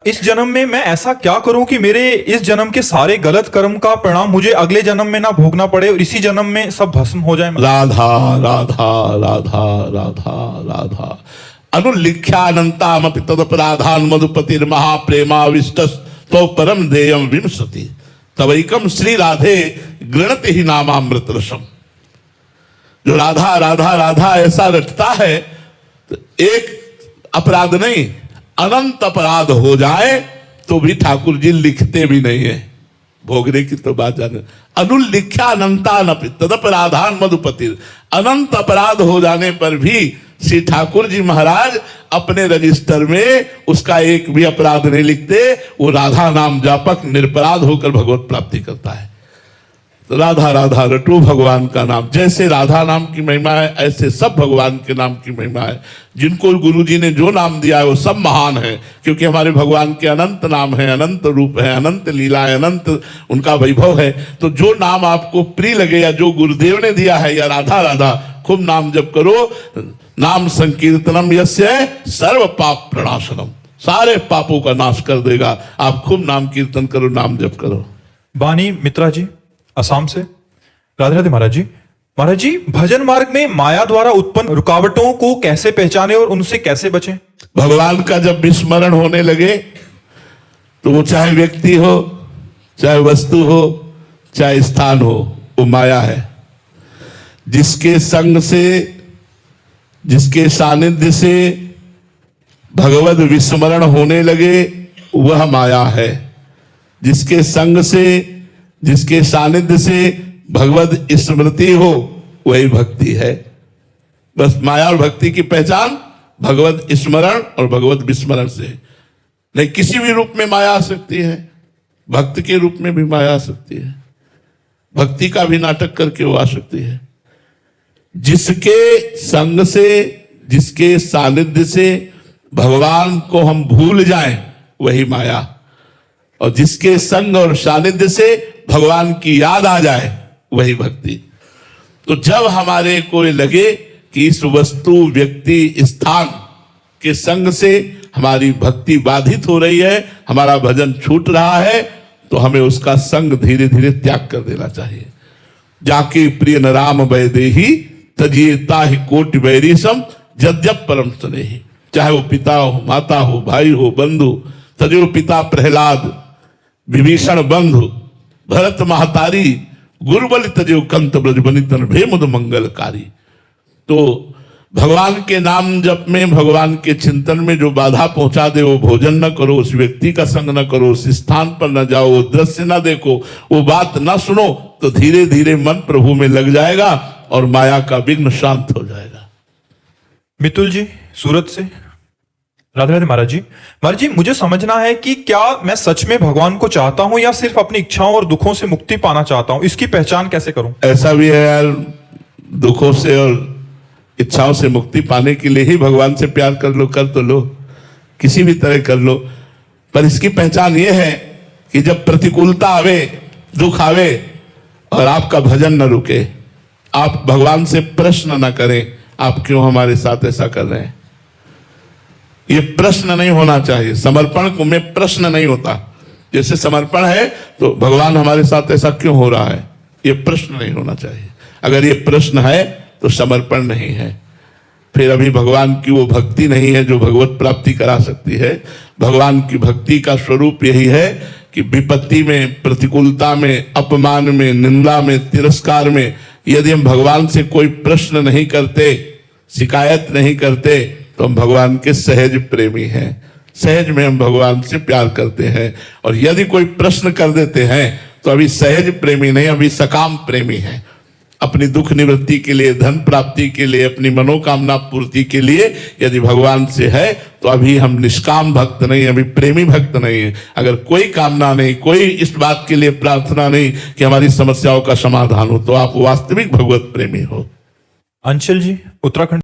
इस जन्म में मैं ऐसा क्या करूं कि मेरे इस जन्म के सारे गलत कर्म का परिणाम मुझे अगले जन्म में ना भोगना पड़े और इसी जन्म में सब भस्म हो जाए। राधा राधा राधा राधा राधा अनुलिख्यानंतामपि तदपराधान मधुपतिर महाप्रेमाविष्ट तो परम देयम विंशति तवैकम श्री राधे गृणति ही नामामृत रसम। जो राधा राधा राधा ऐसा रटता है तो एक अपराध नहीं, अनंत अपराध हो जाए तो भी ठाकुर जी लिखते भी नहीं है। भोगने की तो बात जाने, अनुलिख्या अनंतान तदपराधान मधुपतिर, अनंत अपराध हो जाने पर भी श्री ठाकुर जी महाराज अपने रजिस्टर में उसका एक भी अपराध नहीं लिखते। वो राधा नाम जापक निरपराध होकर भगवत प्राप्ति करता है। तो राधा राधा रटो भगवान का नाम। जैसे राधा नाम की महिमा है ऐसे सब भगवान के नाम की महिमा है। जिनको गुरु जी ने जो नाम दिया है वो सब महान है, क्योंकि हमारे भगवान के अनंत नाम है, अनंत रूप है, अनंत लीला है, अनंत उनका वैभव है। तो जो नाम आपको प्रिय लगे या जो गुरुदेव ने दिया है, या राधा राधा खूब नाम जप करो। नाम संकीर्तनम यस्य सर्व पाप प्रणाशनम, सारे पापों का नाश कर देगा। आप खूब नाम कीर्तन करो, नाम जप करो। बानी मित्रा जी असम से, राधे राधे महाराज जी। महाराज जी, भजन मार्ग में माया द्वारा उत्पन्न रुकावटों को कैसे पहचाने और उनसे कैसे बचें? भगवान का जब विस्मरण होने लगे तो वो चाहे व्यक्ति हो, चाहे वस्तु हो, चाहे स्थान हो, वो माया है। जिसके संग से, जिसके सानिध्य से भगवत विस्मरण होने लगे वह माया है। जिसके संग से, जिसके सानिध्य से भगवत स्मृति हो वही भक्ति है। बस माया और भक्ति की पहचान भगवत स्मरण और भगवत विस्मरण से। नहीं, किसी भी रूप में माया आ सकती है, भक्त के रूप में भी माया आ सकती है, भक्ति का भी नाटक करके वो आ सकती है। जिसके संग से, जिसके सानिध्य से भगवान को हम भूल जाएं वही माया, और जिसके संग और सानिध्य से भगवान की याद आ जाए वही भक्ति। तो जब हमारे को लगे कि इस वस्तु, व्यक्ति, स्थान के संग से हमारी भक्ति बाधित हो रही है, हमारा भजन छूट रहा है, तो हमें उसका संग धीरे धीरे त्याग कर देना चाहिए। जाके प्रिय न राम वैदेही तजिए ताहि कोटि वैरीसम जद्यप परम स्नेही। चाहे वो पिता हो, माता हो, भाई हो, बंधु, तजो पिता प्रहलाद, विभीषण बंधु, भरत महतारी, गुरुबल तजो कंत ब्रज बनितन भेमुद मंगलकारी। तो भगवान के नाम जप में, भगवान के चिंतन में जो बाधा पहुंचा दे, वो भोजन न करो, उस व्यक्ति का संग न करो, उस स्थान पर न जाओ, वो दृश्य न देखो, वो बात न सुनो, तो धीरे धीरे मन प्रभु में लग जाएगा और माया का विघ्न शांत हो जाएगा। मितुल जी सूरत से, राधे राधे महाराज जी। महाराज जी, मुझे समझना है कि क्या मैं सच में भगवान को चाहता हूं या सिर्फ अपनी इच्छाओं और दुखों से मुक्ति पाना चाहता हूं? इसकी पहचान कैसे करूं? ऐसा भी है यार, दुखों से और इच्छाओं से मुक्ति पाने के लिए ही भगवान से प्यार कर लो, कर तो लो, किसी भी तरह कर लो। पर इसकी पहचान ये है कि जब प्रतिकूलता आवे, दुख आवे और आपका भजन न रुके, आप भगवान से प्रश्न न करें आप क्यों हमारे साथ ऐसा कर रहे हैं। ये प्रश्न नहीं होना चाहिए। समर्पण को में प्रश्न नहीं होता। जैसे समर्पण है तो भगवान हमारे साथ ऐसा क्यों हो रहा है, ये प्रश्न नहीं होना चाहिए। अगर ये प्रश्न है तो समर्पण नहीं है, फिर अभी भगवान की वो भक्ति नहीं है जो भगवत प्राप्ति करा सकती है। भगवान की भक्ति का स्वरूप यही है कि विपत्ति में, प्रतिकूलता में, अपमान में, निंदा में, तिरस्कार में यदि हम भगवान से कोई प्रश्न नहीं करते, शिकायत नहीं करते, तो हम भगवान के सहज प्रेमी हैं। सहज में हम भगवान से प्यार करते हैं। और यदि कोई प्रश्न कर देते हैं तो अभी सहज प्रेमी नहीं, अभी सकाम प्रेमी हैं। अपनी दुख निवृत्ति के लिए, धन प्राप्ति के लिए, अपनी मनोकामना पूर्ति के लिए यदि भगवान से है तो अभी हम निष्काम भक्त नहीं, अभी प्रेमी भक्त नहीं है। अगर कोई कामना नहीं, कोई इस बात के लिए प्रार्थना नहीं कि हमारी समस्याओं का समाधान हो, तो आप वास्तविक भगवत प्रेमी हो। अंशल जी उत्तराखंड